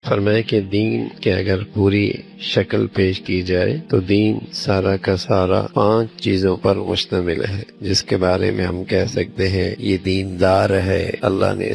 فرمائے کہ دین کے اگر پوری شکل پیش کی جائے تو دین سارا کا سارا 5 چیزوں پر مشتمل ہے، جس کے بارے میں ہم کہہ سکتے ہیں یہ دیندار ہے، اللہ نے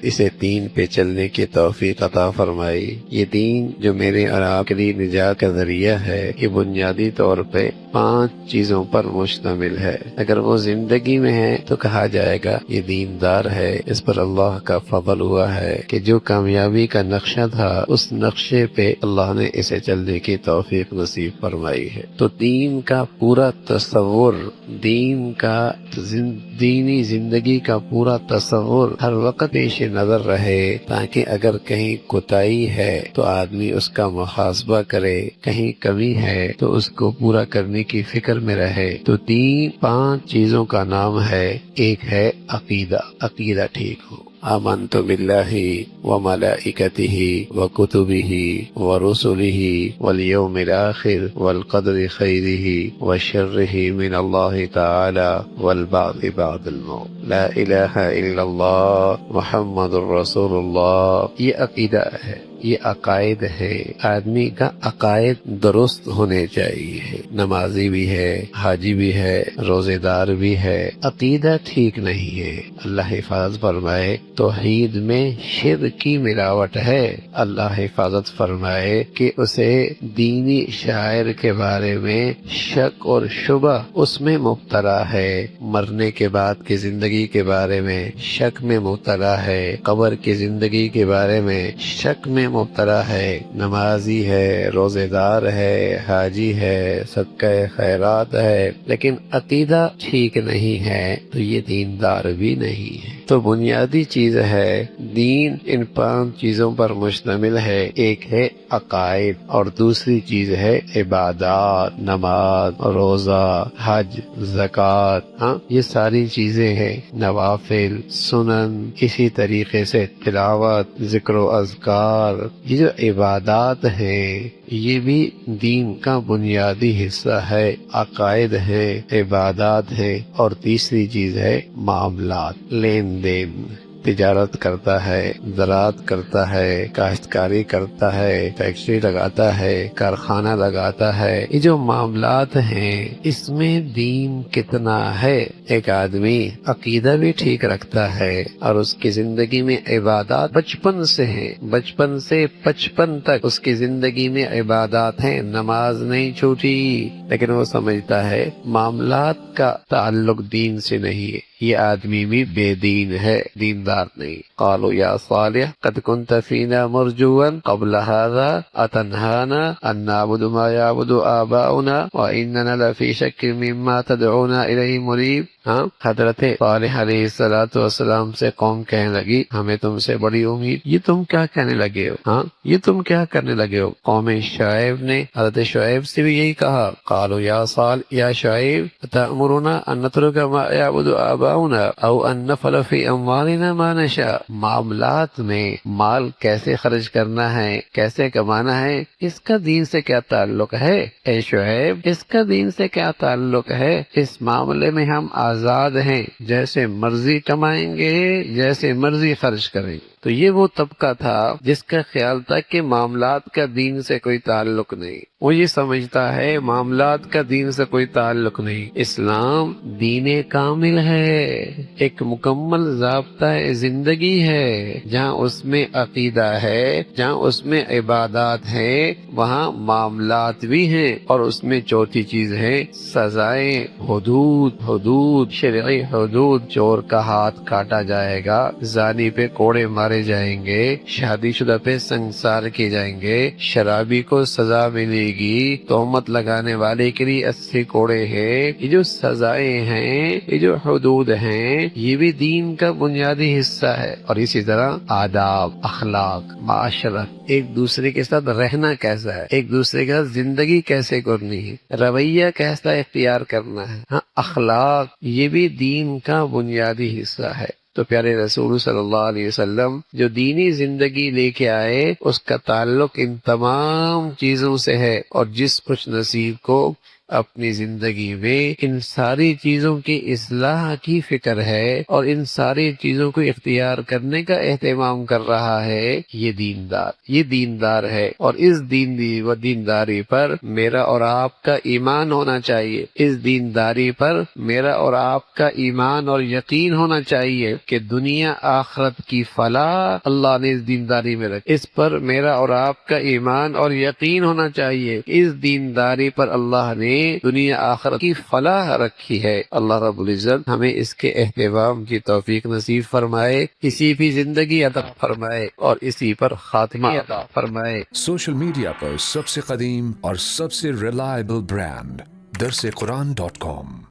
اسے دین پہ چلنے کی توفیق عطا فرمائی۔ یہ دین جو میرے اور آپ کے لیے نجات کا ذریعہ ہے، یہ بنیادی طور پہ 5 چیزوں پر مشتمل ہے۔ اگر وہ زندگی میں ہے تو کہا جائے گا یہ دیندار ہے، اس پر اللہ کا فضل ہوا ہے کہ جو کامیابی کا نقشہ تھا اس نقشے پہ اللہ نے اسے چلنے کی توفیق نصیب فرمائی ہے۔ تو دین کا پورا تصور، دینی زندگی کا پورا تصور ہر وقت پیش نظر رہے، تاکہ اگر کہیں کوتاہی ہے تو آدمی اس کا محاسبہ کرے، کہیں کمی ہے تو اس کو پورا کرنے کی فکر میں رہے۔ تو دین 5 چیزوں کا نام ہے۔ ایک ہے عقیدہ ٹھیک ہو۔ آمنت باللہ وملائکتہ وکتبہ ورسلہ والیوم الآخر والقدر خیرہ وشرہ من اللہ تعالی والبعث بعد الموت، لا الہ الا اللہ محمد الرسول اللہ۔ یہ عقیدہ ہے، یہ عقائد ہے۔ آدمی کا عقائد درست ہونے چاہیے۔ نمازی بھی ہے، حاجی بھی ہے، روزے دار بھی ہے، عقیدہ ٹھیک نہیں ہے، اللہ حفاظت فرمائے۔ توحید میں شرک کی ملاوٹ ہے، اللہ حفاظت فرمائے کہ اسے دینی شاعر کے بارے میں شک اور شبہ اس میں مبتلا ہے، مرنے کے بعد کی زندگی کے بارے میں شک میں مبتلا ہے، قبر کی زندگی کے بارے میں شک میں مبتلا ہے۔ نمازی ہے، روزے دار ہے، حاجی ہے، صدقہ خیرات ہے، لیکن عقیدہ ٹھیک نہیں ہے تو یہ دیندار بھی نہیں ہے۔ تو بنیادی چیز ہے دین ان 5 چیزوں پر مشتمل ہے۔ ایک ہے عقائد اور دوسری چیز ہے عبادات، نماز، روزہ، حج، زکوٰۃ، یہ ساری چیزیں ہیں، نوافل، سنن، اسی طریقے سے تلاوت، ذکر و اذکار، یہ جو عبادات ہیں یہ بھی دین کا بنیادی حصہ ہے۔ عقائد ہے، عبادات ہے، اور تیسری چیز ہے معاملات، لین دین۔ تجارت کرتا ہے، زراعت کرتا ہے، کاشتکاری کرتا ہے، فیکٹری لگاتا ہے، کارخانہ لگاتا ہے، یہ جو معاملات ہیں اس میں دین کتنا ہے۔ ایک آدمی عقیدہ بھی ٹھیک رکھتا ہے اور اس کی زندگی میں عبادات بچپن سے ہیں، بچپن سے 55 تک اس کی زندگی میں عبادات ہیں، نماز نہیں چھوٹی، لیکن وہ سمجھتا ہے معاملات کا تعلق دین سے نہیں ہے، یہ آدمی بھی بے دین ہے، دیندار نہیں۔ قالوا یا صالح قد كنت فينا مرجوا قبل هذا اتنهانا ان نعبد ما يعبد آباؤنا واننا لفی شک مما تدعونا الیہ مریب۔ حضرت صالح علیہ السلام سے قوم کہنے لگی ہمیں تم سے بڑی امید، یہ تم کیا کہنے لگے ہو، یہ تم کیا کرنے لگے ہو۔ قوم شعیب نے حضرت شعیب سے بھی یہی کہا، قالوا یا شعیب تأمرنا ان نترک ما يعبد آباؤنا او ان نفعل فی اموالنا ما نشاء۔ معاملات میں مال کیسے خرچ کرنا ہے، کیسے کمانا ہے، اس کا دین سے کیا تعلق ہے؟ اے شعیب، اس کا دین سے کیا تعلق ہے؟ اس معاملے میں ہم آزاد ہیں، جیسے مرضی کمائیں گے، جیسے مرضی خرچ کریں گے۔ تو یہ وہ طبقہ تھا جس کا خیال تھا کہ معاملات کا دین سے کوئی تعلق نہیں، وہ یہ سمجھتا ہے معاملات کا دین سے کوئی تعلق نہیں۔ اسلام دین کامل ہے، ایک مکمل ضابطہ زندگی ہے، جہاں اس میں عقیدہ ہے، جہاں اس میں عبادات ہیں، وہاں معاملات بھی ہیں، اور اس میں چوتھی چیز ہے سزائیں، حدود، شرعی حدود۔ چور کا ہاتھ کاٹا جائے گا، زانی پہ کوڑے مارے جائیں گے، شادی شدہ پہ سنگسار کیے جائیں گے، شرابی کو سزا ملے گی، تہمت لگانے والے کے لیے 80 کوڑے ہیں۔ یہ جو سزائیں ہیں، یہ جو حدود ہیں، یہ بھی دین کا بنیادی حصہ ہے۔ اور اسی طرح آداب، اخلاق، معاشرت، ایک دوسرے کے ساتھ رہنا کیسا ہے، ایک دوسرے کے ساتھ زندگی کیسے کرنی ہے، رویہ کیسا اختیار کرنا ہے، اخلاق، یہ بھی دین کا بنیادی حصہ ہے۔ تو پیارے رسول صلی اللہ علیہ وسلم جو دینی زندگی لے کے آئے، اس کا تعلق ان تمام چیزوں سے ہے، اور جس خوش نصیب کو اپنی زندگی میں ان ساری چیزوں کی اصلاح کی فکر ہے اور ان ساری چیزوں کو اختیار کرنے کا اہتمام کر رہا ہے، یہ دیندار ہے۔ اور اس دینداری پر میرا اور آپ کا ایمان ہونا چاہیے، اس دینداری پر میرا اور آپ کا ایمان اور یقین ہونا چاہیے کہ دنیا آخرت کی فلاح اللہ نے اس دینداری میں رکھی۔ اس پر میرا اور آپ کا ایمان اور یقین ہونا چاہیے، اس دینداری پر اللہ نے دنیا آخرت کی فلاح رکھی ہے۔ اللہ رب العزت ہمیں اس کے اہتمام کی توفیق نصیب فرمائے، اسی بھی زندگی عطا فرمائے اور اسی پر خاتمہ عطا فرمائے۔ سوشل میڈیا پر سب سے قدیم اور سب سے ریلائبل برانڈ درس قرآن.com